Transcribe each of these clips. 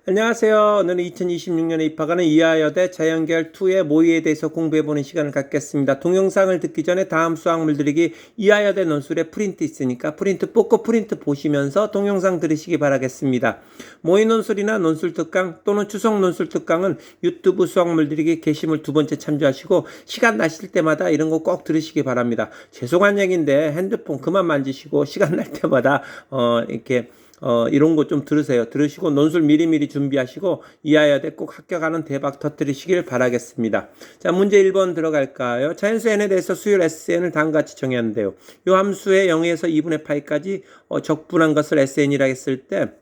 안녕하세요. 오늘은 2026년에 입학하는 이하여대 자연계열 2의 모의에 대해서 공부해보는 시간을 갖겠습니다. 동영상을 듣기 전에 다음 수학물 들이기 이하여대 논술에 프린트 있으니까 프린트 뽑고 프린트 보시면서 동영상 들으시기 바라겠습니다. 모의 논술이나 논술 특강 또는 추석 논술 특강은 유튜브 수학물 들이기 게시물 2번째 참조하시고 시간 나실 때마다 이런 거 꼭 들으시기 바랍니다. 죄송한 얘기인데 핸드폰 그만 만지시고 시간 날 때마다 이렇게 이런 거 좀 들으세요. 들으시고 논술 미리미리 준비하시고 이하여대 꼭 합격하는 대박 터뜨리시길 바라겠습니다. 자, 문제 1번 들어갈까요? 자연수 n에 대해서 수열 SN을 다음과 같이 정의하는데요. 이 함수의 0에서 2분의 파이까지 적분한 것을 SN이라 했을 때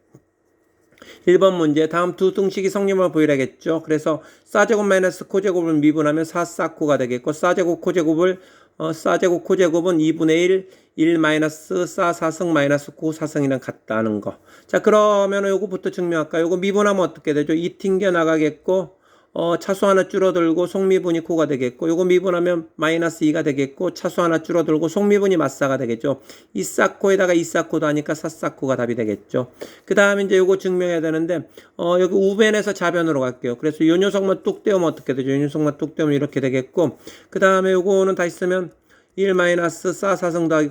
1번 문제 다음 두 등식이 성립을 보이라겠죠. 그래서 사제곱 마이너스 코제곱을 미분하면 4사코가 되겠고 사제곱 코제곱을 사제곱 코제곱은 2분의 1 마이너스 4승 마이너스 9사승이랑 같다는 거. 자, 그러면 요거부터 증명할까요? 요거 미분하면 어떻게 되죠? 2 튕겨 나가겠고 차수 하나 줄어들고 속미분이 코가 되겠고 요거 미분하면 마이너스 2가 되겠고 차수 하나 줄어들고 속미분이 마사가 되겠죠. 2사코에다가 2사코도 하니까 4사코가 답이 되겠죠. 그 다음에 이제 요거 증명해야 되는데 여기 우변에서 좌변으로 갈게요. 그래서 요 녀석만 뚝 떼우면 어떻게 되죠? 요 녀석만 뚝 떼우면 이렇게 되겠고 그 다음에 요거는 다시 쓰면 1 마이너스 4사승 더하기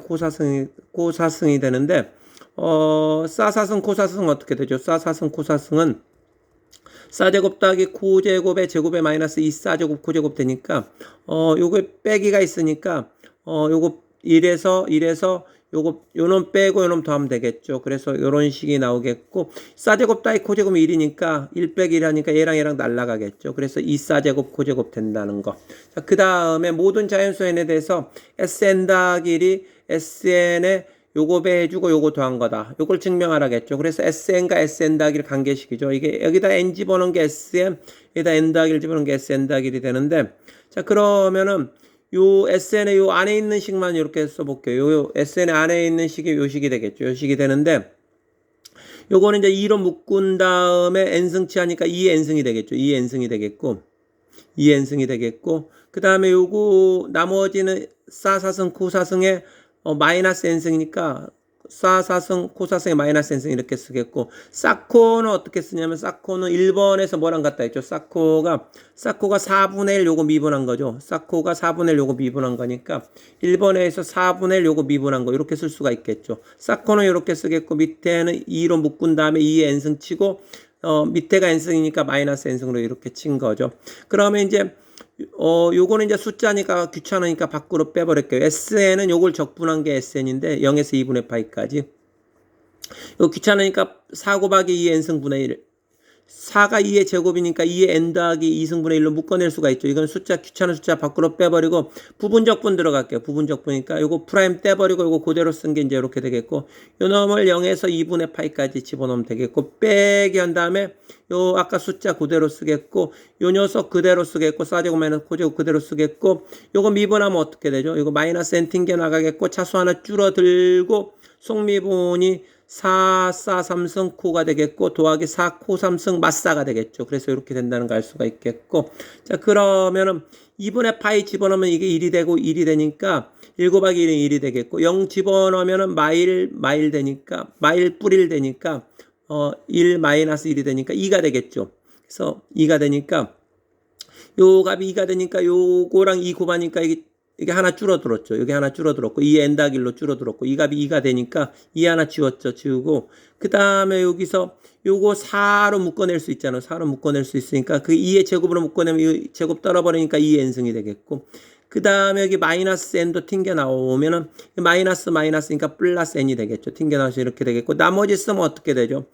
코사승이 되는데 4사승 코사승 어떻게 되죠? 4사승 코사승은 4제곱 더하기 코제곱의 제곱에 마이너스 2사제곱 코제곱 되니까 요거 빼기가 있으니까 요거 1에서 요거 요놈 빼고 요놈 더하면 되겠죠. 그래서 요런 식이 나오겠고 4제곱 더하기 코제곱이 1이니까 1 빼기 1 하니까 얘랑 날라가겠죠. 그래서 2사제곱 코제곱 된다는 거. 자, 그 다음에 모든 자연수 n에 대해서 SN 더하기 1이 SN의 요거 배해주고 요거 더한 거다. 요걸 증명하라겠죠. 그래서 SN과 SN 더하기를 관계식이죠. 이게 여기다 N 집어넣은 게 SN, 여기다 N 더하기를 집어넣은 게 SN 더하기를 되는데 자, 그러면은 요 SN의 요 안에 있는 식만 이렇게 써볼게요. 요 SN의 안에 있는 식이 요 식이 되겠죠. 요 식이 되는데 요거는 이제 2로 묶은 다음에 n승치 하니까 2n승이 되겠죠. 2n승이 되겠고 2n승이 되겠고 그 다음에 요거 나머지는 4사승 코사승에 마이너스 n승이니까 4사승 코사승에 마이너스 n승 이렇게 쓰겠고 사코는 어떻게 쓰냐면 사코는 1번에서 뭐랑 같다 했죠. 사코가 4분의 1 요거 미분한 거죠. 사코가 4분의 1 요거 미분한 거니까 1번에서 4분의 1 요거 미분한 거 이렇게 쓸 수가 있겠죠. 사코는 이렇게 쓰겠고 밑에는 2로 묶은 다음에 2에 n승 치고 밑에가 n승이니까 마이너스 n승으로 이렇게 친 거죠. 그러면 이제 요거는 이제 숫자니까 귀찮으니까 밖으로 빼버릴게요. SN은 요걸 적분한 게 SN인데 0에서 2분의 파이까지. 요 귀찮으니까 4 곱하기 2 n승분의 1. 4가 2의 제곱이니까 2의 n 더하기 2승분의 1로 묶어낼 수가 있죠. 이건 숫자 귀찮은 숫자 밖으로 빼버리고 부분적분 들어갈게요. 부분적분이니까 요거 프라임 떼버리고 요거 그대로 쓴 게 이제 이렇게 되겠고 요 놈을 0에서 2분의 파이까지 집어넣으면 되겠고 빼기 한 다음에 요 아까 숫자 그대로 쓰겠고 요 녀석 그대로 쓰겠고 4제곱 마이너스 코제곱 그대로 쓰겠고 요거 미분하면 어떻게 되죠? 이거 마이너스 n 튕겨 나가겠고 차수 하나 줄어들고 속미분이 4,4,3승 코가 되겠고 더하기 4코 3승 마사가 되겠죠. 그래서 이렇게 된다는 걸 알 수가 있겠고 자, 그러면은 2분의 파이 집어넣으면 이게 1이 되고 1이 되니까 1 곱하기 1은 1이 되겠고 0 집어넣으면은 마일 되니까 마일 뿌릴 되니까 1 마이너스 1이 되니까 2가 되겠죠. 그래서 2가 되니까 요 값이 2가 되니까 요거랑 2 곱하니까 이게 하나 줄어들었죠. 여기 하나 줄어들었고 2 n 더하기 1로 줄어들었고 이 값이 2가 되니까 2 하나 지웠죠. 지우고 그 다음에 여기서 요거 4로 묶어낼 수 있잖아요. 4로 묶어낼 수 있으니까 그 2의 제곱으로 묶어내면 이 제곱 떨어버리니까 2n승이 되겠고 그 다음에 여기 마이너스 n도 튕겨 나오면은 마이너스니까 플러스 n이 되겠죠. 튕겨 나와서 이렇게 되겠고 나머지 쓰면 어떻게 되죠?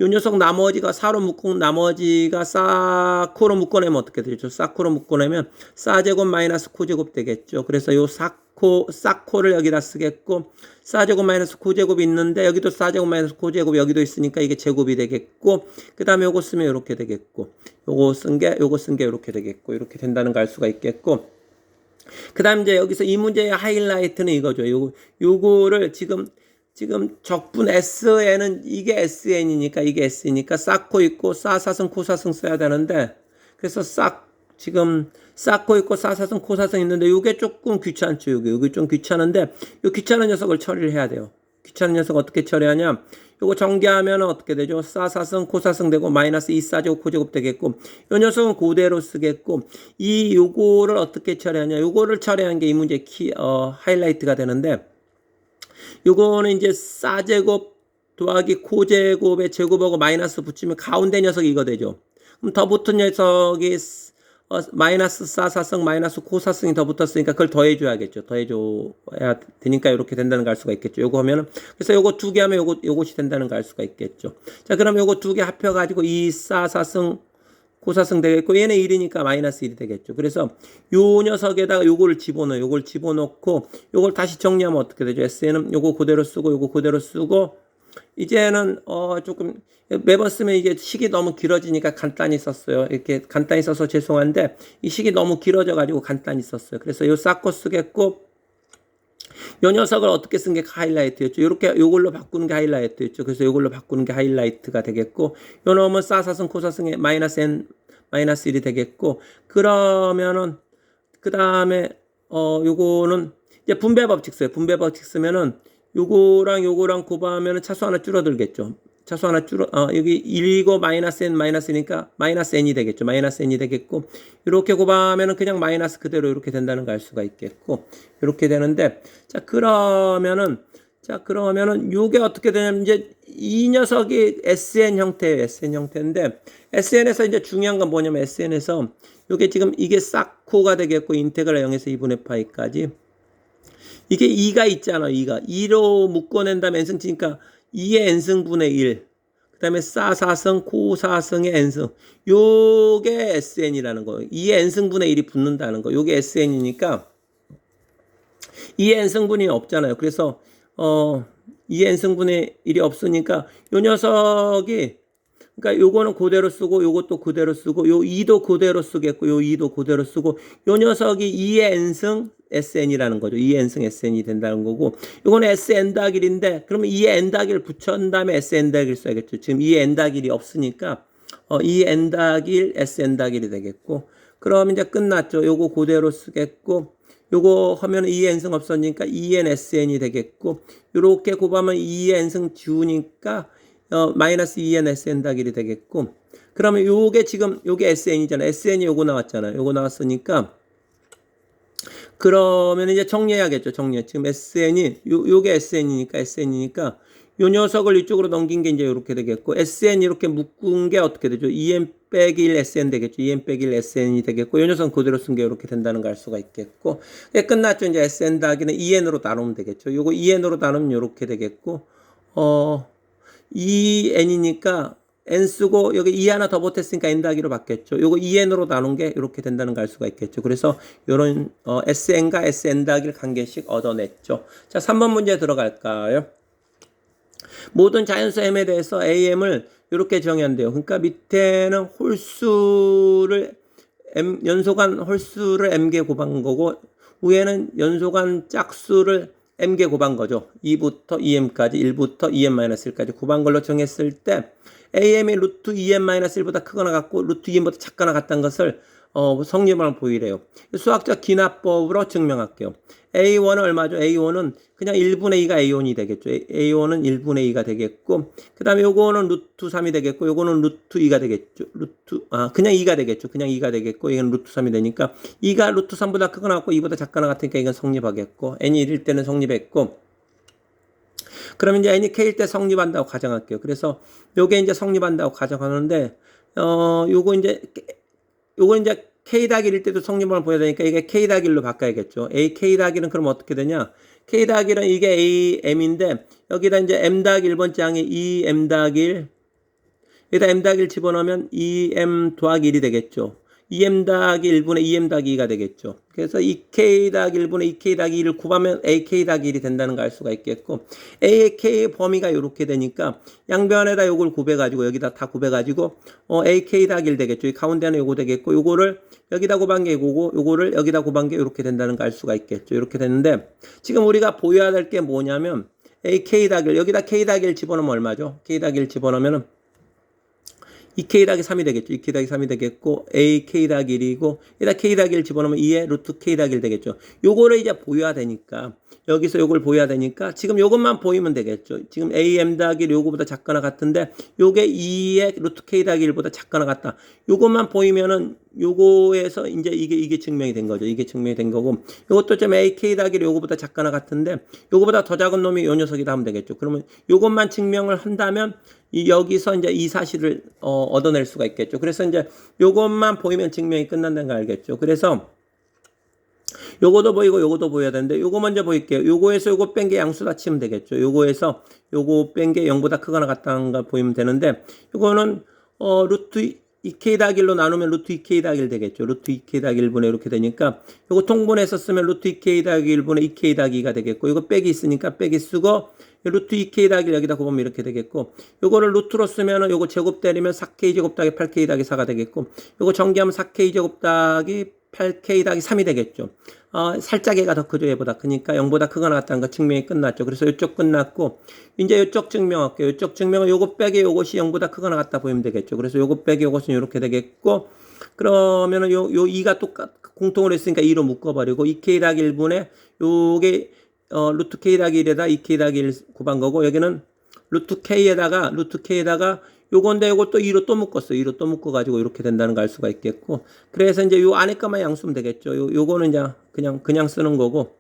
요 녀석 나머지가 4로 묶고 나머지가 4코로 묶어내면 어떻게 되죠? 4코로 묶어내면 4제곱 마이너스 코제곱 되겠죠. 그래서 요 4코를 여기다 쓰겠고 4제곱 마이너스 코제곱이 있는데 여기도 4제곱 마이너스 코제곱 여기도 있으니까 이게 제곱이 되겠고 그 다음에 요거 쓰면 이렇게 되겠고 요거 쓴 게 이렇게 되겠고 이렇게 된다는 걸 알 수가 있겠고 그 다음 이제 여기서 이 문제의 하이라이트는 이거죠. 요거를 지금 적분 SN은 이게 SN이니까 이게 S니까 쌓고 있고 싸사승 코사승 써야 되는데 그래서 지금 쌓고 있고 싸사승 코사승 있는데 요게 조금 귀찮죠. 요게 좀 귀찮은데 요 귀찮은 녀석을 처리를 해야 돼요. 귀찮은 녀석 어떻게 처리하냐? 요거 전개하면 어떻게 되죠? 사사승 코사승 되고 마이너스 2사제곱 코제곱 되겠고 요 녀석은 그대로 쓰겠고 이 요거를 어떻게 처리하냐? 요거를 처리한 게 이 문제 하이라이트가 되는데 요거는 이제 사제곱 더하기 코제곱의 제곱하고 마이너스 붙이면 가운데 녀석이 이거 되죠. 그럼 더 붙은 녀석이 마이너스 사사승 마이너스 코사승이 더 붙었으니까 그걸 더해줘야겠죠. 더해줘야 되니까 이렇게 된다는 걸 알 수가 있겠죠. 요거 하면은 그래서 요거 두 개 하면 요것이 된다는 걸 알 수가 있겠죠. 자, 그럼 요거 두 개 합혀가지고 이 사사승 코사승 되겠고 얘는 1이니까 마이너스 1이 되겠죠. 그래서 요 녀석에다가 요걸 집어넣고 요걸 다시 정리하면 어떻게 되죠? SN은 요거 그대로 쓰고 요거 그대로 쓰고 이제는 조금 매번 쓰면 이게 식이 너무 길어지니까 간단히 썼어요. 이렇게 간단히 써서 죄송한데 이 식이 너무 길어져 가지고 간단히 썼어요. 그래서 요 쌓고 쓰겠고 요 녀석을 어떻게 쓴 게 하이라이트였죠. 요렇게 요걸로 바꾸는 게 하이라이트였죠. 그래서 요걸로 바꾸는 게 하이라이트가 되겠고 요 놈은 사사승 코사승의 마이너스 n 마이너스 1이 되겠고 그러면은 그다음에 요거는 이제 분배 법칙 써요. 분배 법칙 쓰면은 요거랑 곱하면은 차수 하나 줄어들겠죠. 차수 하나 여기 1이고 마이너스 n 마이너스니까 마이너스 n이 되겠죠. 마이너스 n이 되겠고 이렇게 곱하면은 그냥 마이너스 그대로 이렇게 된다는 걸 알 수가 있겠고 이렇게 되는데 자 그러면은 요게 어떻게 되냐면 이제 이 녀석이 SN 형태예요. SN 형태인데 SN에서 이제 중요한 건 뭐냐면 SN에서 요게 지금 이게 싹코가 되겠고 인테그랄 0에서 2분의 파이까지 이게 2가 있잖아. 2로 묶어낸 다음에 n승 치니까 2의 n승분의 1 그 다음에 사사승 코사승의 n승 요게 SN이라는 거예요. 2의 n승분의 1이 붙는다는 거 요게 SN이니까 2의 n승분이 없잖아요. 그래서 2의 n승분의 1이 없으니까 요 녀석이 그러니까 요거는 그대로 쓰고 요것도 그대로 쓰고 요 2도 그대로 쓰겠고 요 2도 그대로 쓰고 요 녀석이 2의 n승 SN이라는 거죠. 2의 n승 SN이 된다는 거고 요거는 SN 더하기 1인데 그러면 2의 n 더하기 1 붙인 다음에 SN 더하기 1 써야겠죠. 지금 2의 n 더하기 1이 없으니까 2의 n 더하기 1 SN 더하기 1이 되겠고 그럼 이제 끝났죠. 요거 그대로 쓰겠고 요거 하면 2의 n승 없어지니까 2n SN이 되겠고 요렇게 곱하면 2의 n승 지우니까 마이너스 2n SN 더하기 1이 되겠고 그러면 요게 지금 요게 SN이잖아요. SN이 요거 나왔잖아요. 요거 나왔으니까 그러면 이제 정리해야겠죠. 지금 SN이 요게 SN이니까 요 녀석을 이쪽으로 넘긴 게 이제 이렇게 되겠고 SN 이렇게 묶은 게 어떻게 되죠? 2n 빼기 1 SN 되겠죠. 2n 빼기 1 SN이 되겠고 요 녀석은 그대로 쓴 게 이렇게 된다는 걸 알 수가 있겠고 끝났죠. 이제 SN 더하기는 2n으로 나누면 되겠죠. 요거 2n으로 나누면 이렇게 되겠고 2n이니까 n 쓰고 여기 2 하나 더 못했으니까 n 더하기로 바뀌었죠. 요거 2n으로 나눈 게 이렇게 된다는 걸 알 수가 있겠죠. 그래서 요런 SN과 SN 더하기를 한 개씩 얻어냈죠. 자, 3번 문제 들어갈까요? 모든 자연수 m에 대해서 am을 이렇게 정의한대요. 그러니까 밑에는 연소간 홀수를 m개 곱한 거고 위에는 연소간 짝수를 m개 곱한 거죠. 2부터 2m까지 1부터 2m-1까지 곱한 걸로 정했을 때 am이 루트 2m-1보다 크거나 같고 루트 2m보다 작거나 같다는 것을 성립을 보이래요. 수학적 기납법으로 증명할게요. A1은 얼마죠? A1은 그냥 1분의 2가 A1이 되겠죠. A1은 1분의 2가 되겠고 그 다음에 요거는 루트 3이 되겠고 요거는 루트 2가 되겠죠. 그냥 2가 되겠죠. 그냥 2가 되겠고 이건 루트 3이 되니까 2가 루트 3보다 크거나 같고 2보다 작거나 같으니까 이건 성립하겠고 n이 1일 때는 성립했고 그러면 이제 n이 k일 때 성립한다고 가정할게요. 그래서 요게 이제 성립한다고 가정하는데 요거 이제 k 더하기 1일 때도 성립을 보여야 되니까 이게 k 더하기 1로 바꿔야겠죠. k 더하기 1은 그럼 어떻게 되냐? k 더하기 1은 이게 a m인데 여기다 이제 m 더하기 1번째 항에 2m 더하기 1 여기다 m 더하기 1 집어넣으면 2m 더하기 1이 되겠죠. 2m 더하기 1분의 2m 더하기 2가 되겠죠. 그래서 2k 더하기 1분의 2k 더하기 2를 곱하면 ak 더하기 1이 된다는 걸 알 수가 있겠고 ak의 범위가 이렇게 되니까 양변에다 요걸 곱해가지고 여기다 다 곱해가지고 ak 더하기 1 되겠죠. 이 가운데는 요거 되겠고 요거를 여기다 곱한 게 이거고 요거를 여기다 곱한 게 이렇게 된다는 걸 알 수가 있겠죠. 이렇게 되는데 지금 우리가 보여야 될 게 뭐냐면 ak 더하기 1 여기다 k 더하기 1 집어넣으면 얼마죠? k 더하기 1 집어넣으면 2k 더하기 3이 되겠죠. 2k 더하기 3이 되겠고 ak 더하기 1이고 여기다 k 더하기 1 집어넣으면 2에 루트 k 더하기 1 되겠죠. 요거를 이제 보여야 되니까 여기서 요걸 보여야 되니까 지금 요것만 보이면 되겠죠. 지금 am 더하기 1 요거보다 작거나 같은데 요게 2에 루트 k 더하기 1보다 작거나 같다. 요것만 보이면은 요거에서 이제 이게 증명이 된 거죠. 이게 증명이 된 거고 요것도 좀 ak 더하기 1 요거보다 작거나 같은데 요거보다 더 작은 놈이 요 녀석이다 하면 되겠죠. 그러면 요것만 증명을 한다면 여기서 이제 이 사실을 얻어낼 수가 있겠죠. 그래서 이제 요것만 보이면 증명이 끝난다는 거 알겠죠. 그래서 요거도 보이고 요거도 보여야 되는데 요거 먼저 보일게요. 요거에서 요거 뺀 게 양수다 치면 되겠죠. 요거에서 요거 뺀 게 0보다 크거나 같다는 걸 보이면 되는데 요거는 루트 2k 더하기 1로 나누면 루트 2k 더하기 1 되겠죠. 루트 2k 더하기 1분의 이렇게 되니까 요거 통분해서 쓰면 루트 2k 더하기 1분의 2k 더하기 2가 되겠고 요거 빼기 있으니까 빼기 쓰고 루트 2k 더하기 1 여기다 곱하면 이렇게 되겠고 요거를 루트로 쓰면은 요거 제곱 때리면 4k 제곱 더하기 8k 더하기 4가 되겠고 요거 전개하면 4k 제곱 더하기 8k 더하기 3이 되겠죠. 살짝 얘가 더 크죠. 얘보다 크니까 0보다 크거나 같다는 거 증명이 끝났죠. 그래서 이쪽 끝났고 이제 이쪽 증명할게요. 이쪽 증명은 요거 빼기 요것이 0보다 크거나 같다 보이면 되겠죠. 그래서 요거 빼기 요것은 이렇게 되겠고 그러면은 요 2가 공통으로 했으니까 2로 묶어버리고 2k 더하기 1분의 요게 루트 k 더하기 1에다 2k 더하기 1 곱한 거고 여기는 루트 k에다가 요건데 요것도 2로 또 묶었어요. 2로 또 묶어가지고 이렇게 된다는 걸 알 수가 있겠고 그래서 이제 요 안에 것만 양수면 되겠죠. 요거는 이제 그냥 쓰는 거고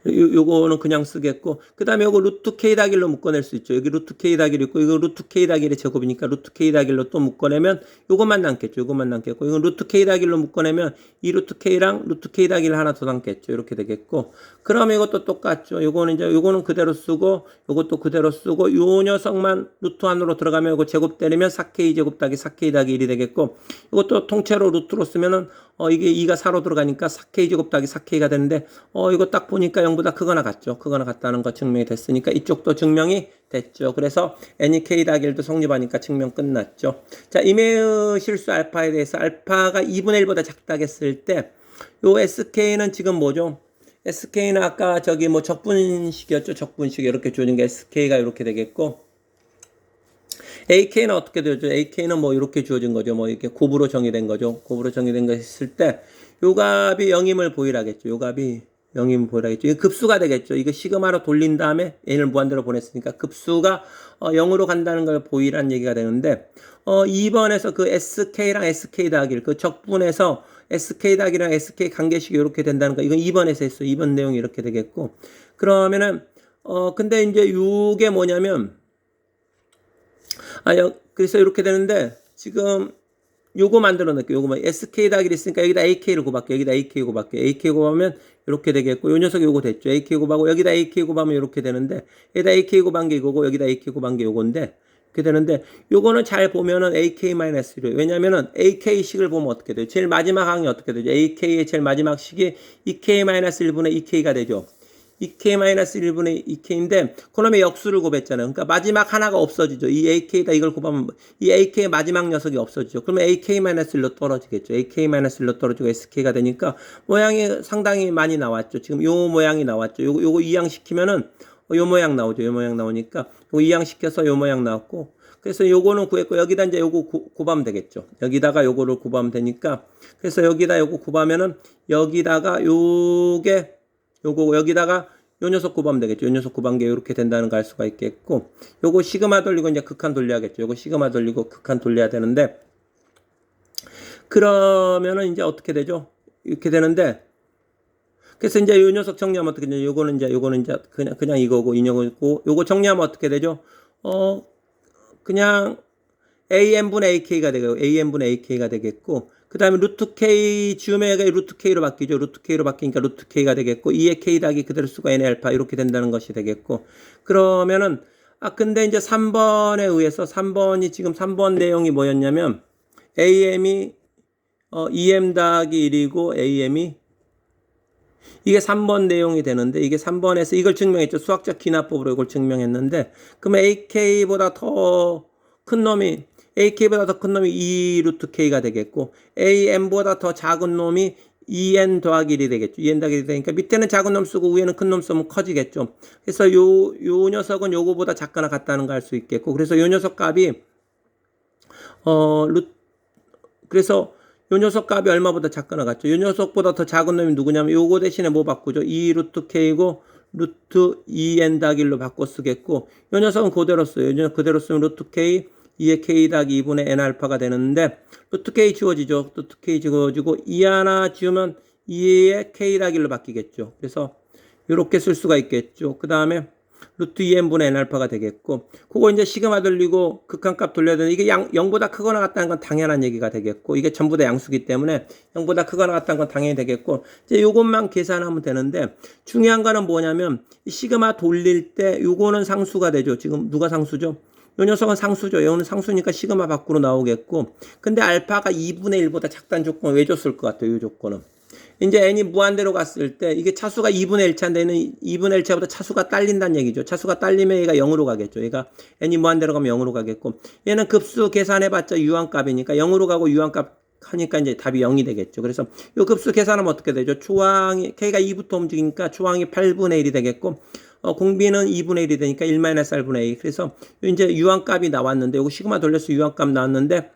요거는 그냥 쓰겠고 그 다음에 요거 루트 k 더하기 1로 묶어낼 수 있죠. 여기 루트 k 더하기 1 있고 이거 루트 k 더하기 1의 제곱이니까 루트 k 더하기 1로 또 묶어내면 요것만 남겠죠. 요것만 남겠고 이건 루트 k 더하기 1로 묶어내면 이 루트 k랑 루트 k 더하기 1 하나 더 남겠죠. 이렇게 되겠고 그러면 이것도 똑같죠. 요거는 그대로 쓰고 요것도 그대로 쓰고 요 녀석만 루트 안으로 들어가면 요거 제곱 때리면 4k 제곱 더하기 4k 더하기 1이 되겠고 이것도 통째로 루트로 쓰면은 이게 2가 4로 들어가니까 4k 제곱 더하기 4k가 되는데 이거 딱 보니까 0보다 크거나 같죠. 크거나 같다는 거 증명이 됐으니까 이쪽도 증명이 됐죠. 그래서 n이 k 더하기 1도 성립하니까 증명 끝났죠. 자, 이메의 실수 알파에 대해서 알파가 2분의 1보다 작다 했을 때 요 sk는 지금 뭐죠? sk는 아까 저기 뭐 적분식이었죠. 적분식 이렇게 주어진 게 sk가 이렇게 되겠고 AK는 어떻게 되죠? AK는 뭐 이렇게 주어진 거죠. 뭐 이렇게 곱으로 정의된 거죠. 곱으로 정의된 거 했을 때 요 값이 0임을 보이라겠죠. 요 값이 0임을 보이라겠죠. 이거 급수가 되겠죠. 이거 시그마로 돌린 다음에 n을 무한대로 보냈으니까 급수가 0으로 간다는 걸 보이라는 얘기가 되는데 2번에서 그 SK랑 SK 더하기를 그 적분에서 SK 더하기랑 SK 관계식이 이렇게 된다는 거 이건 2번에서 했어요. 2번 내용이 이렇게 되겠고 그러면은 근데 이제 요게 뭐냐면 그래서 이렇게 되는데 지금 요거 만들어 놓을게요. 요거 SK 더하기를 있으니까 여기다 AK를 곱할게요. 여기다 AK 곱할게요. AK 곱하면 이렇게 되겠고 요 녀석이 요거 됐죠. AK 곱하고 여기다 AK 곱하면 이렇게 되는데 여기다 AK 곱한 게 이거고 여기다 AK 곱한 게 요건데 이렇게 되는데 요거는 잘 보면은 AK-1이에요. 왜냐면은 AK식을 보면 어떻게 돼요? 제일 마지막 항이 어떻게 되죠? AK의 제일 마지막 식이 2K-1분의 2K가 되죠. 2K-1분의 2K인데 그놈의 역수를 곱했잖아요. 그러니까 마지막 하나가 없어지죠. 이 AK에다 이걸 곱하면 이 AK의 마지막 녀석이 없어지죠. 그러면 AK-1로 떨어지겠죠. AK-1로 떨어지고 SK가 되니까 모양이 상당히 많이 나왔죠. 지금 요 모양이 나왔죠. 요거 이항시키면은 요 모양 나오죠. 요 모양 나오니까 요거 이항시켜서 요 모양 나왔고 그래서 요거는 구했고 여기다 이제 요거 곱하면 되겠죠. 여기다가 요거를 곱하면 되니까 그래서 여기다 요거 곱하면은 여기다가 요게 요거 여기다가 요 녀석 곱하면 되겠죠. 요 녀석 곱한 게 이렇게 된다는 걸 알 수가 있겠고 요거 시그마 돌리고 이제 극한 돌려야겠죠. 요거 시그마 돌리고 극한 돌려야 되는데 그러면은 이제 어떻게 되죠? 이렇게 되는데 그래서 이제 요 녀석 정리하면 어떻게 되죠? 요거는 이제 그냥 이거고 인형이고 요거 정리하면 어떻게 되죠? 그냥 AN분의 AK가 되고 AN분의 AK가 되겠고 그 다음에 루트 K 지우메가 루트 K로 바뀌죠. 루트 K로 바뀌니까 루트 K가 되겠고 2의 K 더하기 그대로 쓰고 N의 알파 이렇게 된다는 것이 되겠고 그러면은 근데 이제 3번에 의해서 3번이 지금 3번 내용이 뭐였냐면 AM이 EM 더하기 1이고 AM이 이게 3번 내용이 되는데 이게 3번에서 이걸 증명했죠. 수학적 기납법으로 이걸 증명했는데 그러면 AK보다 더 큰 놈이 AK보다 더 큰 놈이 2 루트 K가 되겠고 AN보다 더 작은 놈이 2N 더하기 1이 되겠죠. 2N 더하기 1이 되니까 밑에는 작은 놈 쓰고 위에는 큰 놈 쓰면 커지겠죠. 그래서 요 녀석은 요거보다 작거나 같다는 거 알 수 있겠고 그래서 요 녀석 값이 그래서 요 녀석 값이 얼마보다 작거나 같죠. 요 녀석보다 더 작은 놈이 누구냐면 요거 대신에 뭐 바꾸죠? 2 루트 K고 루트 2n 더하기 1로 바꿔 쓰겠고 요 녀석은 그대로 써요. 요 녀석 그대로 쓰면 루트 K 2의 K 더하기 2분의 N 알파가 되는데 루트 K 지워지죠. 루트 K 지워지고 2 하나 지우면 2의 K 더하기 1로 바뀌겠죠. 그래서 요렇게 쓸 수가 있겠죠. 그 다음에 루트 2n분의 n 알파가 되겠고 그거 이제 시그마 돌리고 극한값 돌려야 되는데 이게 0보다 크거나 같다는 건 당연한 얘기가 되겠고 이게 전부 다 양수기 때문에 0보다 크거나 같다는 건 당연히 되겠고 이제 요것만 계산하면 되는데 중요한 거는 뭐냐면 이 시그마 돌릴 때 요거는 상수가 되죠. 지금 누가 상수죠? 요 녀석은 상수죠. 요는 상수니까 시그마 밖으로 나오겠고 근데 알파가 2분의 1보다 작다는 조건을 왜 줬을 것 같아요? 요 조건은 이제 n이 무한대로 갔을 때 이게 차수가 2분의 1차인데 2분의 1차보다 차수가 딸린다는 얘기죠. 차수가 딸리면 얘가 0으로 가겠죠. 얘가 n이 무한대로 가면 0으로 가겠고 얘는 급수 계산해봤자 유한값이니까 0으로 가고 유한값 하니까 이제 답이 0이 되겠죠. 그래서 이 급수 계산하면 어떻게 되죠? 초항이 k가 2부터 움직이니까 초항이 8분의 1이 되겠고 공비는 2분의 1이 되니까 1-r분의 2. 그래서 이제 유한값이 나왔는데 요거 시그마 돌려서 유한값 나왔는데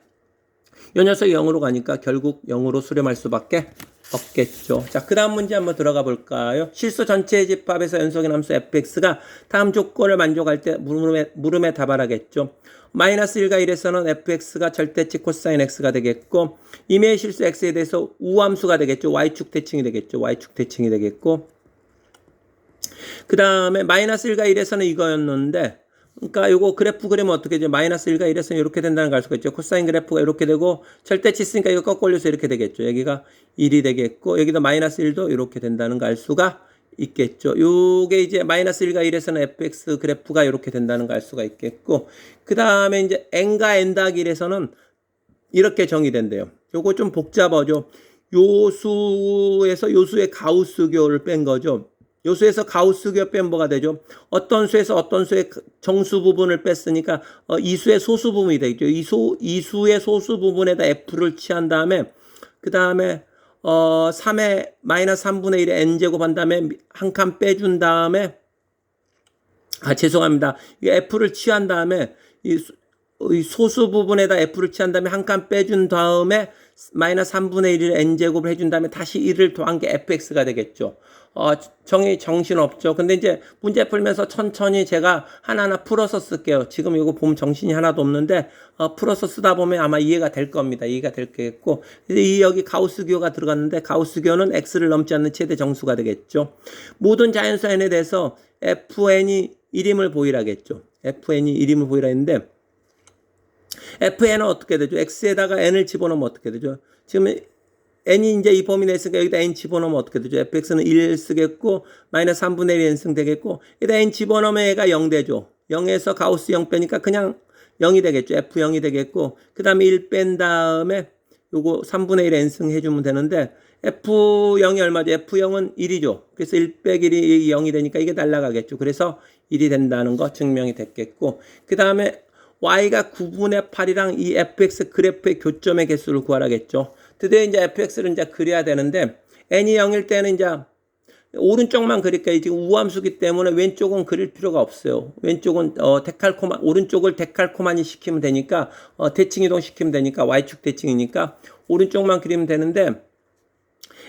이 녀석이 0으로 가니까 결국 0으로 수렴할 수밖에 없겠죠. 자, 그 다음 문제 한번 들어가 볼까요? 실수 전체의 집합에서 연속의 함수 fx가 다음 조건을 만족할 때 물음에 답하라겠죠. 마이너스 1과 1에서는 fx가 절대치 코사인 x가 되겠고 임의의 실수 x에 대해서 우함수가 되겠죠. y축 대칭이 되겠죠. y축 대칭이 되겠고 그 다음에 마이너스 1과 1에서는 이거였는데 그러니까 요거 그래프 그리면 어떻게 되죠? 마이너스 1과 1에서는 이렇게 된다는 걸 알 수가 있죠. 코사인 그래프가 이렇게 되고 절대치 있으니까 이거 꺾어 올려서 이렇게 되겠죠. 여기가 1이 되겠고 여기도 마이너스 1도 이렇게 된다는 걸 알 수가 있겠죠. 요게 이제 마이너스 1과 1에서는 fx 그래프가 이렇게 된다는 걸 알 수가 있겠고 그 다음에 이제 n과 n 더하기 1에서는 이렇게 정의된대요. 요거 좀 복잡하죠. 요수에서 요수의 가우스교를 뺀 거죠. 요수에서 가우스교 빼면 뭐가 되죠? 어떤 수에서 어떤 수의 정수 부분을 뺐으니까 이수의 소수 부분이 되겠죠. 이수의 소수 부분에다 f를 취한 다음에 그 다음에 3의 마이너스 3분의 1의 n제곱 한 다음에 한 칸 빼준 다음에 죄송합니다. 이 f를 취한 다음에 이 소수 부분에다 f를 취한 다음에 한 칸 빼준 다음에 마이너스 3분의 1의 n제곱을 해준 다음에 다시 1을 더한 게 fx가 되겠죠. 정신없죠. 근데 이제 문제 풀면서 천천히 제가 하나하나 풀어서 쓸게요. 지금 이거 보면 정신이 하나도 없는데, 풀어서 쓰다 보면 아마 이해가 될 겁니다. 이해가 될 거겠고. 여기 가우스교가 들어갔는데, 가우스교는 x를 넘지 않는 최대 정수가 되겠죠. 모든 자연수 n에 대해서 fn이 1임을 보이라겠죠. fn이 1임을 보이라 했는데, fn은 어떻게 되죠? x에다가 n을 집어넣으면 어떻게 되죠? 지금 n이 이제 이 범위 내에 있으니까 여기다 n 집어넣으면 어떻게 되죠? fx는 1 쓰겠고 마이너스 3분의 1 n승 되겠고 여기다 n 집어넣으면 얘가 0 되죠. 0에서 가우스 0 빼니까 그냥 0이 되겠죠. f0이 되겠고 그 다음에 1 뺀 다음에 요거 3분의 1 n승 해주면 되는데 f0이 얼마죠? f0은 1이죠. 그래서 1 빼기 1이 0이 되니까 이게 날라가겠죠. 그래서 1이 된다는 거 증명이 됐겠고 그 다음에 y가 9분의 8이랑 이 fx 그래프의 교점의 개수를 구하라겠죠. 드디어 이제 fx를 이제 그려야 되는데 n이 0일 때는 이제 오른쪽만 그릴까요? 지금 우함수기 때문에 왼쪽은 그릴 필요가 없어요. 왼쪽은 데칼코만 오른쪽을 데칼코만이 시키면 되니까 대칭 이동 시키면 되니까 y축 대칭이니까 오른쪽만 그리면 되는데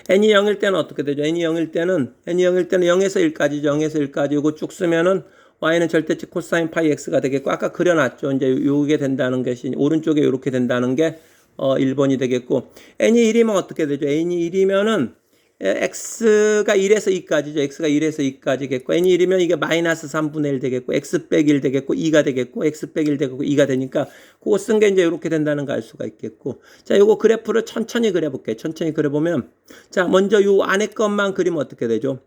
n이 0일 때는 어떻게 되죠? n이 0일 때는 0에서 1까지죠. 0에서 1까지 이거 쭉 쓰면은 y는 절대치 코사인 파이 x가 되겠고 아까 그려놨죠. 이제 요게 된다는 것이 오른쪽에 이렇게 된다는 게 1번이 되겠고 n이 1이면 어떻게 되죠? n이 1이면은 x가 1에서 2까지죠. x가 1에서 2까지겠고 n이 1이면 이게 마이너스 3분의 1 되겠고 x 빼기 1 되겠고 2가 되겠고 x 빼기 1 되겠고 2가 되니까 그거 쓴 게 이제 이렇게 된다는 거 알 수가 있겠고 자 요거 그래프를 천천히 그려볼게요. 천천히 그려보면 자 먼저 요 안에 것만 그리면 어떻게 되죠?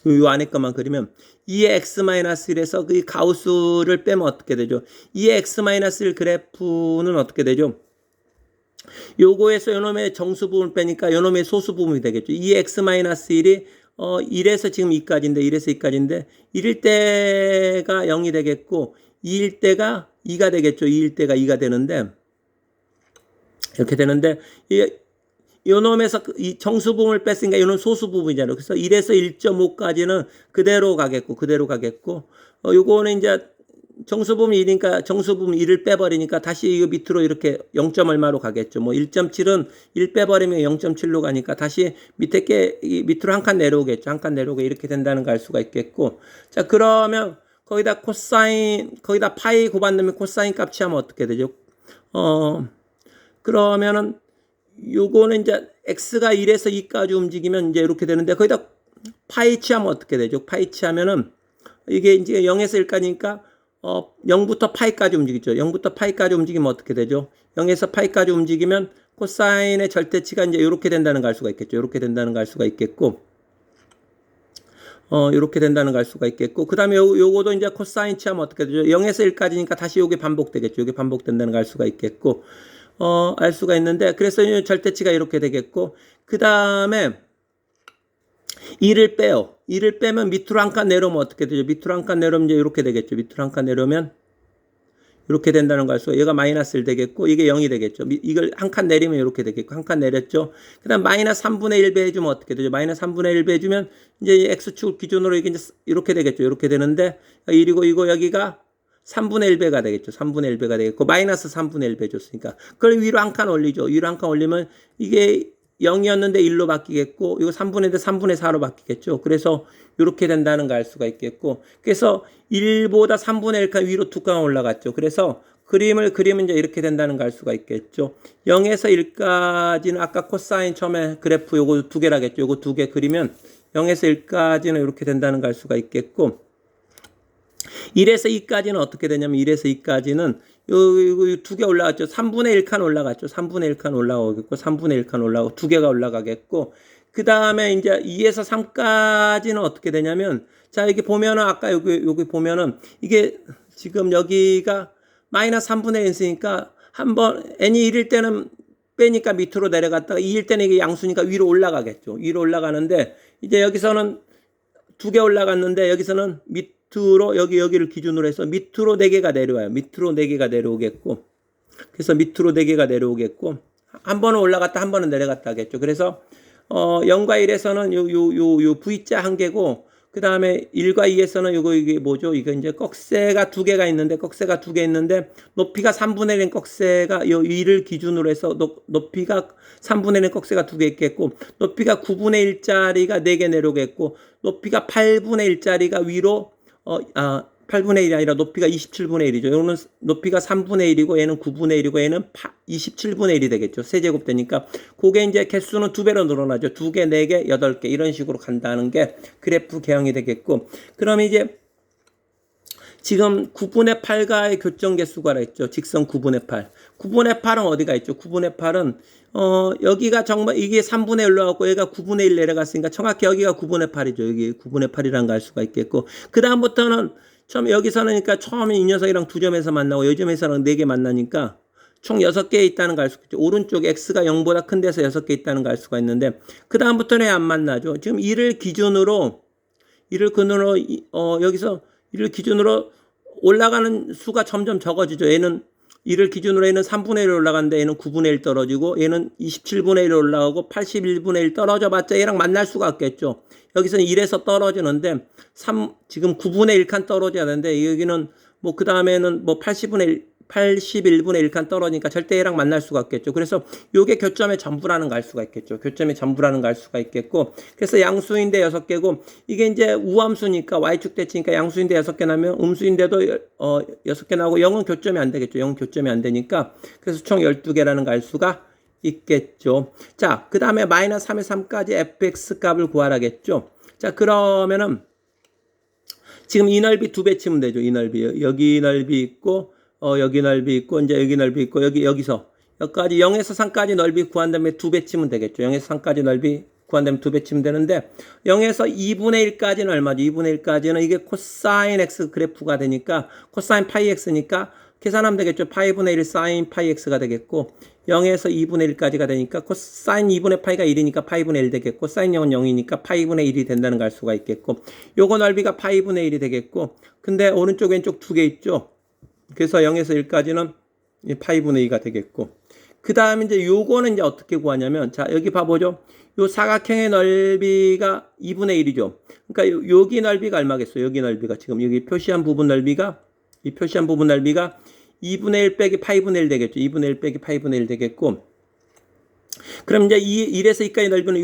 요 안에 것만 그리면 2의 x-1에서 그 가우스를 빼면 어떻게 되죠? 2의 x-1 그래프는 어떻게 되죠? 요거에서 요놈의 정수 부분 빼니까 요놈의 소수 부분이 되겠죠. 2의 x-1이 1에서 지금 2까지인데 1에서 2까지인데 1일 때가 0이 되겠고 2일 때가 2가 되겠죠. 2일 때가 2가 되는데 이렇게 되는데 요놈에서 이 정수 부분을 뺐으니까 요놈 소수 부분이잖아요. 그래서 1에서 1.5까지는 그대로 가겠고 요거는 이제 정수분 1이니까 정수분 1을 빼버리니까 다시 이거 밑으로 이렇게 0점 얼마로 가겠죠. 뭐 1.7은 1 빼버리면 0.7로 가니까 다시 밑으로 한 칸 내려오겠죠. 한 칸 내려오게 이렇게 된다는 거 알 수가 있겠고. 자, 그러면 거기다 거기다 파이 곱한 다음에 코사인 값 취하면 어떻게 되죠? 그러면은 요거는 이제 x가 1에서 2까지 움직이면 이제 이렇게 되는데 거기다 파이 취하면 어떻게 되죠? 파이 취하면은 이게 이제 0에서 1까지니까 0부터 파이까지 움직이죠. 0부터 파이까지 움직이면 어떻게 되죠? 0에서 파이까지 움직이면 코사인의 절대치가 이제 이렇게 된다는 걸 알 수가 있겠죠. 이렇게 된다는 걸 알 수가 있겠고, 이렇게 된다는 걸 알 수가 있겠고, 그 다음에 요거도 이제 코사인 취하면 어떻게 되죠? 0에서 1까지니까 다시 요게 반복되겠죠. 요게 반복된다는 걸 알 수가 있겠고, 알 수가 있는데, 그래서 절대치가 이렇게 되겠고, 그 다음에 2를 빼요. 2를 빼면 밑으로 한 칸 내려오면 어떻게 되죠? 밑으로 한 칸 내려오면 이제 이렇게 되겠죠. 밑으로 한 칸 내려오면 이렇게 된다는 걸 알 수가, 얘가 마이너스 1 되겠고, 이게 0이 되겠죠. 이걸 한 칸 내리면 이렇게 되겠고, 한 칸 내렸죠. 그 다음 마이너스 3분의 1 배해주면 어떻게 되죠? 마이너스 3분의 1 배해주면 이제 x축 기준으로 이게 이제 이렇게 되겠죠. 이렇게 되는데, 1이고 이거 여기가 3분의 1배가 되겠죠. 3분의 1배가 되겠고, 마이너스 3분의 1배 줬으니까. 그걸 위로 한 칸 올리죠. 위로 한 칸 올리면 이게 0이었는데 1로 바뀌겠고, 이거 3분의 1인데 3분의 4로 바뀌겠죠. 그래서 이렇게 된다는 걸 알 수가 있겠고, 그래서 1보다 3분의 1칸 위로 2칸 올라갔죠. 그래서 그림을 그리면 이제 이렇게 된다는 걸 알 수가 있겠죠. 0에서 1까지는 아까 코사인 처음에 그래프 요거 두 개라겠죠. 요거 두 개 그리면 0에서 1까지는 이렇게 된다는 걸 알 수가 있겠고, 1에서 2까지는 어떻게 되냐면 1에서 2까지는 요 두 개 올라갔죠. 3분의 1칸 올라갔죠. 3분의 1칸 올라가겠고 3분의 1칸 올라가고 두 개가 올라가겠고, 그 다음에 이제 2에서 3까지는 어떻게 되냐면, 자, 여기 보면은 아까 여기 보면은 이게 지금 여기가 마이너스 3분의 1 있으니까 한번 n이 1일 때는 빼니까 밑으로 내려갔다가 2일 때는 이게 양수니까 위로 올라가겠죠. 위로 올라가는데 이제 여기서는 두 개 올라갔는데 여기서는 밑으로 여기를 기준으로 해서 밑으로 4개가 내려와요. 밑으로 4개가 내려오겠고, 그래서 밑으로 4개가 내려오겠고, 한 번은 올라갔다 한 번은 내려갔다 하겠죠. 그래서 0과 1에서는 요 V자 한 개고, 그 다음에 1과 2에서는 이게 뭐죠? 이거 이제 꺽쇠가 두 개가 있는데, 꺽쇠가 두 개 있는데, 높이가 3분의 1인 꺽쇠가 요 2를 기준으로 해서 높이가 3분의 1인 꺽쇠가 두 개 있겠고, 높이가 9분의 1짜리가 4개 내려오겠고, 높이가 8분의 1짜리가 위로, 8분의 1이 아니라 높이가 27분의 1이죠. 이거는 높이가 3분의 1이고 얘는 9분의 1이고 얘는 27분의 1이 되겠죠. 세제곱 되니까. 그게 이제 개수는 2배로 늘어나죠. 2개, 4개, 8개 이런 식으로 간다는 게 그래프 개형이 되겠고, 그럼 이제 지금 9분의 8가의 교점 개수가 있죠. 직선 9분의 8. 9분의 8은 어디가 있죠? 9분의 8은 여기가 정말 이게 3분의 1로 하고 얘가 9분의 1 내려갔으니까 정확히 여기가 9분의 8이죠. 여기 9분의 8이라는 걸 알 수가 있겠고, 그 다음부터는 여기서는 그러니까 처음에 이 녀석이랑 2점에서 만나고 요점에서는 4개 만나니까 총 6개 있다는 걸 알 수가 있죠. 오른쪽 x가 0보다 큰 데서 6개 있다는 걸 알 수가 있는데, 그 다음부터는 안 만나죠. 지금 1을 기준으로 여기서 1을 기준으로 올라가는 수가 점점 적어지죠. 얘는 1을 기준으로 얘는 3분의 1 올라가는데 얘는 9분의 1 떨어지고, 얘는 27분의 1 올라가고 81분의 1 떨어져 봤자 얘랑 만날 수가 없겠죠. 여기서는 1에서 떨어지는데 지금 9분의 1칸 떨어져야 되는데, 여기는 뭐 그 다음에는 뭐 81분의 1칸 떨어지니까 절대 얘랑 만날 수가 없겠죠. 그래서 요게 교점의 전부라는 걸 알 수가 있겠죠. 교점의 전부라는 걸 알 수가 있겠고, 그래서 양수인데 6개고, 이게 이제 우함수니까 y축 대치니까 양수인데 6개 나면 음수인데도 6개 나오고 0은 교점이 안 되겠죠. 0은 교점이 안 되니까, 그래서 총 12개라는 걸 알 수가 있겠죠. 자, 그 다음에 마이너스 3에 3까지 fx 값을 구하라겠죠. 자, 그러면은 지금 이 넓이 2배 치면 되죠. 이 넓이. 여기 넓이 있고, 여기 넓이 있고, 이제 여기 넓이 있고, 여기서 여기까지 0에서 3까지 넓이 구한 다음에 2배 치면 되겠죠. 0에서 3까지 넓이 구한 다음에 2배 치면 되는데, 0에서 2분의 1까지는 얼마죠? 2분의 1까지는 이게 코사인 x 그래프가 되니까, 코사인 파이 x니까 계산하면 되겠죠. 파이분의 1 사인 파이 x가 되겠고, 0에서 2분의 1까지가 되니까 코사인 2분의 파이가 1이니까 파이분의 1 되겠고, 사인 0은 0이니까 파이분의 1이 된다는 걸 알 수가 있겠고, 요거 넓이가 파이분의 1이 되겠고, 근데 오른쪽 왼쪽 두 개 있죠. 그래서 0에서 1까지는 파이분의 2가 되겠고, 그 다음에 이제 요거는 이제 어떻게 구하냐면, 자, 여기 봐보죠. 요 사각형의 넓이가 2분의 1이죠. 그러니까 여기 넓이가 얼마겠어요? 여기 넓이가 지금 여기 표시한 부분 넓이가 이 표시한 부분 넓이가 2분의 1 빼기 파이분의 1 되겠죠. 2분의 1 빼기 파이분의 1 되겠고. 그럼 이제 1에서 2까지 넓이는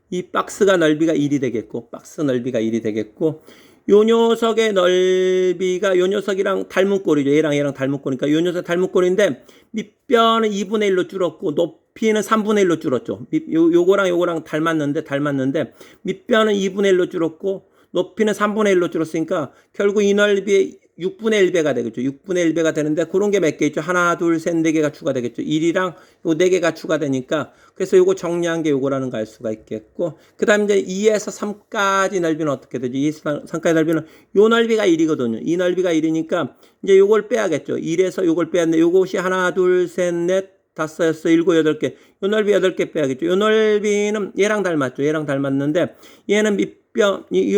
이 박스가 넓이가 1이 되겠고, 박스 넓이가 1이 되겠고, 요 녀석의 넓이가 요 녀석이랑 닮은 꼴이죠. 얘랑 닮은 꼴이니까 요 녀석 닮은 꼴인데 밑변은 2분의 1로 줄었고 높이는 3분의 1로 줄었죠. 요거랑 닮았는데 밑변은 2분의 1로 줄었고 높이는 3분의 1로 줄었으니까 결국 이 넓이의 6분의 1배가 되겠죠. 6분의 1배가 되는데 그런 게 몇 개 있죠. 하나, 둘, 셋, 네 개가 추가되겠죠. 1이랑 요 4개가 추가되니까 그래서 요거 정리한 게 요거라는 걸 알 수가 있겠고 그 다음에 이제 2에서 3까지 넓이는 어떻게 되죠? 2에서 3까지 넓이는 요 넓이가 1이거든요. 이 넓이가 1이니까 이제 요걸 빼야겠죠. 1에서 요걸 빼야되는데 요것이 하나, 둘, 셋, 넷, 다섯, 여섯, 일곱, 여덟 개. 요 넓이 8개 빼야겠죠. 요 넓이는 얘랑 닮았죠. 얘랑 닮았는데 얘는 이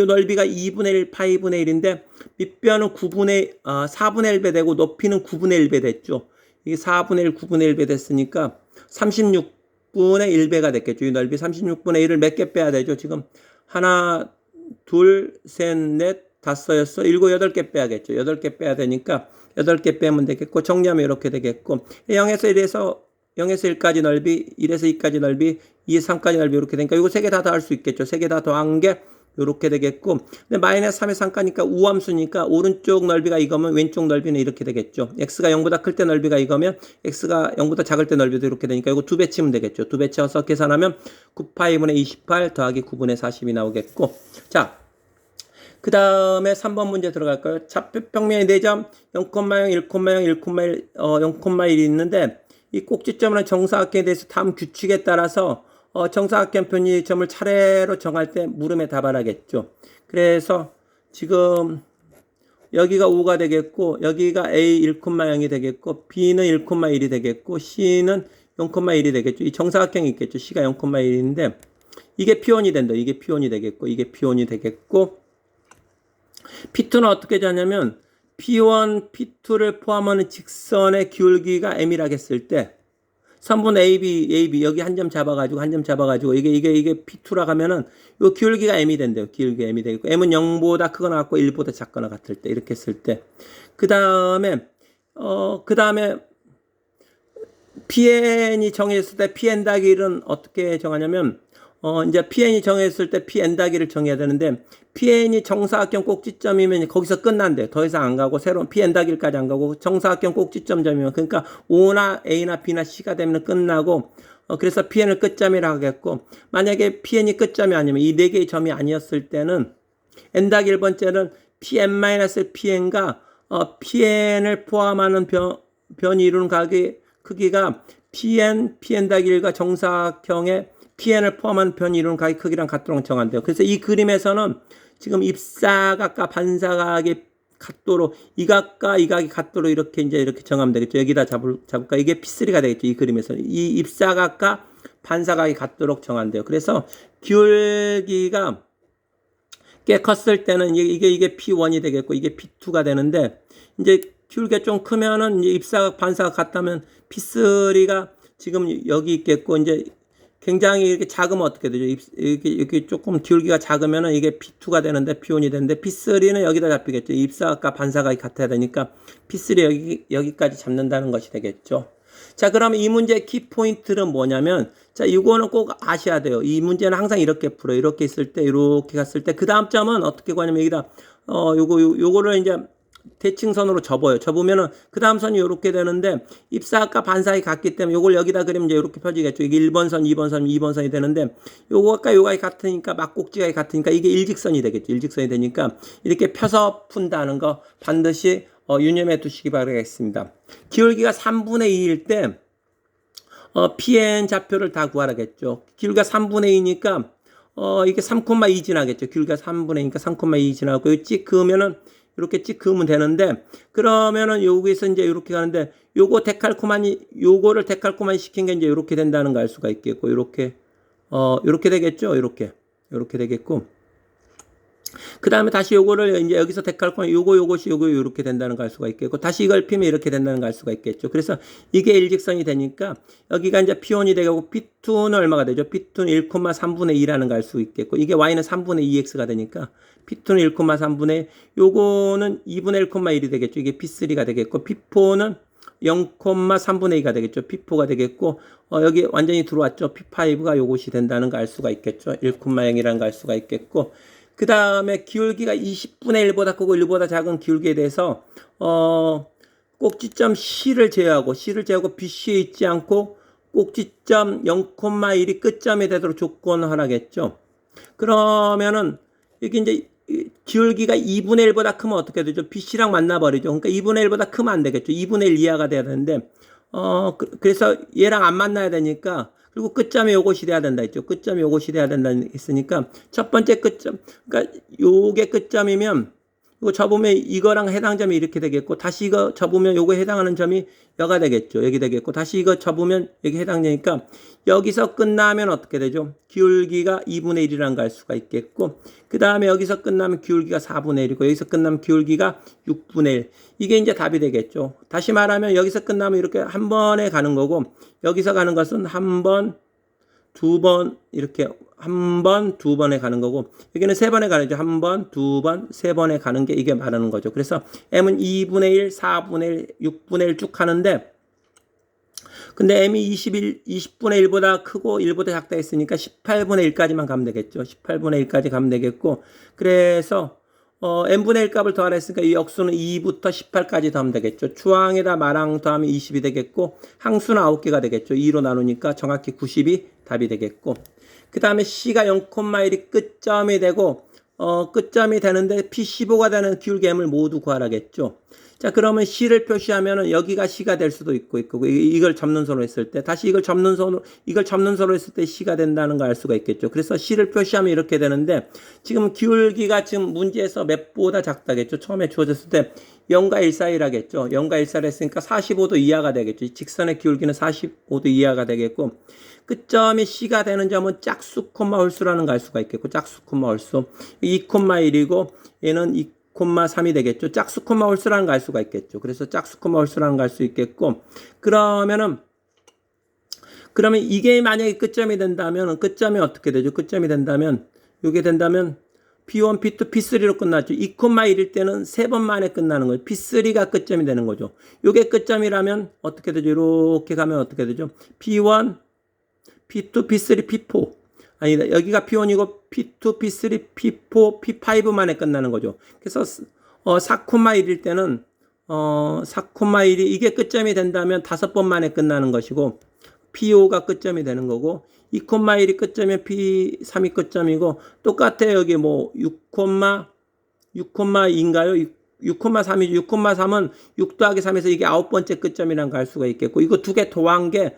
넓이가 2분의 1 파이분의 1인데 밑변은 4분의 1배 되고 높이는 9분의 1배 됐죠. 이게 4분의 1, 9분의 1배 됐으니까 36분의 1배가 됐겠죠. 이 넓이 36분의 1을 몇 개 빼야 되죠. 지금 하나, 둘, 셋, 넷, 다섯, 여섯, 일곱, 8개 빼야겠죠. 8개 빼야 되니까 8개 빼면 되겠고 정리하면 이렇게 되겠고 0에서 1까지 넓이, 1에서 2까지 넓이, 2에서 3까지 넓이 이렇게 되니까 이거 3개 다 더할 수 있겠죠. 3개 다 더한 게 이렇게 되겠고 근데 마이너스 3에서 3까니까 우함수니까 오른쪽 넓이가 이거면 왼쪽 넓이는 이렇게 되겠죠. x가 0보다 클 때 넓이가 이거면 x가 0보다 작을 때 넓이도 이렇게 되니까 이거 2배 치면 되겠죠. 2배 쳐서 계산하면 9파이분의 28 더하기 9분의 40이 나오겠고 자, 그 다음에 3번 문제 들어갈까요? 좌표평면의 4점 0,0, 1,0, 1,1, 0,1이 있는데 이 꼭지점이나 정사각형에 대해서 다음 규칙에 따라서 정사각형 편의점을 차례로 정할 때 물음에 답하라겠죠. 그래서 지금 여기가 5가 되겠고 여기가 A 1,0이 되겠고 B는 1,1이 되겠고 C는 0,1이 되겠죠. 이 정사각형이 있겠죠. C가 0,1인데 이게 P1이 된다. 이게 P1이 되겠고 이게 P1이 되겠고 P2는 어떻게 되냐면 P1, P2를 포함하는 직선의 기울기가 M이라고 했을 때 선분 AB 여기 한 점 잡아가지고 이게 P2라고 하면은 요 기울기가 M이 된대요. 기울기가 M이 되겠고 M은 0보다 크거나 같고 1보다 작거나 같을 때 이렇게 했을 때 그 다음에 PN이 정했을 때 PN-1은 어떻게 정하냐면 이제 PN이 정했을 때 PN-1을 정해야 되는데 PN이 정사각형 꼭지점이면 거기서 끝난대. 더 이상 안 가고 새로운 PN-1까지 안 가고 정사각형 꼭지점이면 그러니까 O나 A나 B나 C가 되면 끝나고 그래서 PN을 끝점이라고 하겠고 만약에 PN이 끝점이 아니면 이 4개의 점이 아니었을 때는 N-1번째는 PN-PN과 PN을 포함하는 변이 이루는 크기가 PN-1과 정사각형의 PN을 포함한 변이 이루는 각의 크기랑 같도록 정한대요. 그래서 이 그림에서는 지금 입사각과 반사각의 각도로 이 각과 이 각이 각도로 이렇게 정하면 되겠죠. 여기다 잡을까? 이게 P3가 되겠죠. 이 그림에서는 이 입사각과 반사각이 같도록 정한대요. 그래서 기울기가 꽤 컸을 때는 이게 P1이 되겠고 이게 P2가 되는데 이제 기울기가 좀 크면은 이제 입사각 반사각 같다면 P3가 지금 여기 있겠고 이제 굉장히 이렇게 작으면 어떻게 되죠? 이렇게 조금 기울기가 작으면은 이게 P2가 되는데 P1이 되는데 P3는 여기다 잡히겠죠. 입사각과 반사각이 같아야 되니까 P3 여기까지 잡는다는 것이 되겠죠. 자, 그러면 이 문제의 키포인트는 뭐냐면 자, 이거는 꼭 아셔야 돼요. 이 문제는 항상 이렇게 풀어요. 이렇게 있을 때, 이렇게 갔을 때 그 다음 점은 어떻게 구하냐면 여기다 요거를 이제 대칭선으로 접으면은 그 다음 선이 이렇게 되는데 입사각과 반사각이 같기 때문에 요걸 여기다 그리면 이제 이렇게 펴지겠죠. 이게 1번선, 2번선, 2번선이 되는데 요거가 요각이 같으니까 막꼭지가 같으니까 이게 일직선이 되겠죠. 일직선이 되니까 이렇게 펴서 푼다는 거 반드시 유념해 두시기 바라겠습니다. 기울기가 3분의 2일 때 PN 좌표를 다 구하라겠죠. 기울기가 3분의 2니까 이게 3,2 지나겠죠. 기울기가 3분의 2니까 3,2 지나고 찍 그으면은 이렇게 찍 그으면 되는데 그러면은 여기서 이제 이렇게 가는데 요거를 데칼코마니 시킨 게 이제 이렇게 된다는 걸 알 수가 있겠고 이렇게 되겠죠. 이렇게 되겠고 그 다음에 다시 요거를 이제 여기서 데칼코마니 요것이 이렇게 된다는 걸 알 수가 있겠고 다시 이걸 피면 이렇게 된다는 걸 알 수가 있겠죠. 그래서 이게 일직선이 되니까 여기가 이제 P1이 되고 P2는 얼마가 되죠? P2는 1,3분의 2라는 걸 알 수 있겠고 이게 Y는 3분의 2X가 되니까 P2는 1,3분의 1. 요거는 2분의 1,1이 되겠죠. 이게 P3가 되겠고, P4는 0,3분의 2가 되겠죠. P4가 되겠고, 여기 완전히 들어왔죠. P5가 요것이 된다는 거 알 수가 있겠죠. 1,0이라는 거 알 수가 있겠고, 그 다음에 기울기가 20분의 1보다 크고 1보다 작은 기울기에 대해서, 꼭지점 C를 제외하고 BC에 있지 않고 꼭지점 0,1이 끝점이 되도록 조건을 하라겠죠. 그러면은 여기 이제 기울기가 2분의 1보다 크면 어떻게 되죠? BC랑 만나버리죠. 그러니까 2분의 1보다 크면 안 되겠죠. 2분의 1 이하가 돼야 되는데 그래서 얘랑 안 만나야 되니까, 그리고 끝점이 요것이 돼야 된다 했죠. 끝점이 요것이 돼야 된다 했으니까 첫 번째 끝점, 그러니까 요게 끝점이면 이거 접으면 이거랑 해당 점이 이렇게 되겠고, 다시 이거 접으면 요거 해당하는 점이 여가 되겠죠. 여기 되겠고, 다시 이거 접으면 여기 해당되니까 여기서 끝나면 어떻게 되죠? 기울기가 2분의 1이라는 걸 알 수가 있겠고, 그 다음에 여기서 끝나면 기울기가 4분의 1이고, 여기서 끝나면 기울기가 6분의 1. 이게 이제 답이 되겠죠. 다시 말하면 여기서 끝나면 이렇게 한 번에 가는 거고, 여기서 가는 것은 한 번, 두 번, 이렇게 한 번, 두 번에 가는 거고, 여기는 세 번에 가는 거죠. 한 번, 두 번, 세 번에 가는 게 이게 말하는 거죠. 그래서 M은 2분의 1, 4분의 1, 6분의 1 쭉 하는데, 근데 M이 20분의 1보다 크고 1보다 작다 했으니까 18분의 1까지만 가면 되겠죠. 18분의 1까지 가면 되겠고, 그래서 n분의 1 값을 더하라 했으니까 이 역수는 2부터 18까지 더하면 되겠죠. 추항에다 마랑 더하면 20이 되겠고, 항수는 9개가 되겠죠. 2로 나누니까 정확히 90이 답이 되겠고, 그 다음에 C가 0,1이 끝점이 되고, 끝점이 되는데 P15가 되는 기울기 M을 모두 구하라겠죠. 자, 그러면 C를 표시하면은 여기가 C가 될 수도 있고, 이걸 접는선으로 했을 때, 다시 이걸 접는선으로 했을 때 C가 된다는 걸 알 수가 있겠죠. 그래서 C를 표시하면 이렇게 되는데, 지금 기울기가 지금 문제에서 몇 보다 작다겠죠. 처음에 주어졌을 때 0과 1 사이라겠죠. 0과 1 사이라 했으니까 45도 이하가 되겠죠. 이 직선의 기울기는 45도 이하가 되겠고, 끝점이 C가 되는 점은 짝수 콤마 홀수라는 걸 알 수가 있겠고, 짝수 콤마 홀수. 2,1이고, 얘는 2,3이 되겠죠. 짝수 콤마 홀수라는 걸 알 수가 있겠죠. 그래서 짝수 콤마 홀수라는 걸 알 수 있겠고, 그러면 이게 만약에 끝점이 된다면, 끝점이 어떻게 되죠? 끝점이 된다면, 요게 된다면, P1, P2, P3로 끝났죠. 2,1일 때는 세 번 만에 끝나는 거예요. P3가 끝점이 되는 거죠. 요게 끝점이라면 어떻게 되죠? 이렇게 가면 어떻게 되죠? P1, P2, P3, P4. 아니다. 여기가 P1이고 P2, P3, P4, P5 만에 끝나는 거죠. 그래서 4,1일 때는 4,1이 이게 끝점이 된다면 5번 만에 끝나는 것이고, P5가 끝점이 되는 거고, 2,1이 끝점이면 P3이 끝점이고, 똑같아요. 여기 뭐 6,2인가요? 6,3이죠. 6,3은 6 더하기 3에서 이게 9번째 끝점이라는 걸 알 수가 있겠고, 이거 두 개 더한 게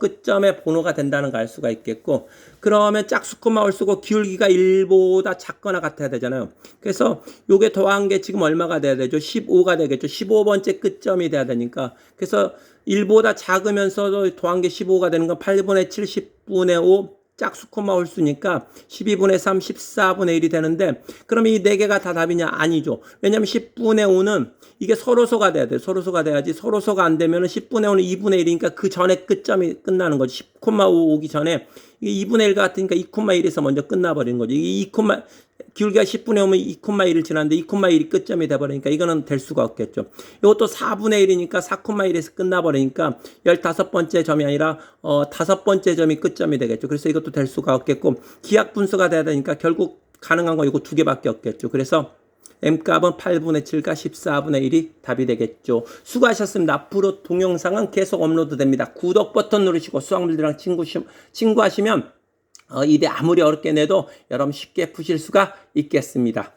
끝점의 번호가 된다는 걸 알 수가 있겠고, 그러면 짝수 콤마 홀수고 기울기가 1보다 작거나 같아야 되잖아요. 그래서 요게 더한 게 지금 얼마가 돼야 되죠? 15가 되겠죠. 15번째 끝점이 돼야 되니까. 그래서 1보다 작으면서도 더한 게 15가 되는 건 8분의 7, 10분의 5, 짝수 콤마 홀수니까 12분의 3, 14분의 1이 되는데, 그럼 이 네 개가 다 답이냐? 아니죠. 왜냐면 10분의 5는 이게 서로소가 돼야 돼요. 서로소가 돼야지. 서로소가 안 되면은 10분의 5는 2분의 1이니까 그 전에 끝점이 끝나는 거죠. 10,5 오기 전에 이게 2분의 1 같으니까 2,1에서 먼저 끝나버리는 거죠. 이게 기울기가 10분의 5면 2,1을 지났는데 2,1이 끝점이 돼버리니까 이거는 될 수가 없겠죠. 이것도 4분의 1이니까 4,1에서 끝나버리니까 15번째 점이 아니라 5번째 점이 끝점이 되겠죠. 그래서 이것도 될 수가 없겠고, 기하 분수가 돼야 되니까 결국 가능한 거 이거 두 개밖에 없겠죠. 그래서 M값은 8분의 7과 14분의 1이 답이 되겠죠. 수고하셨습니다. 앞으로 동영상은 계속 업로드 됩니다. 구독 버튼 누르시고 수학물들이랑 친구하시면 이대 아무리 어렵게 내도 여러분 쉽게 푸실 수가 있겠습니다.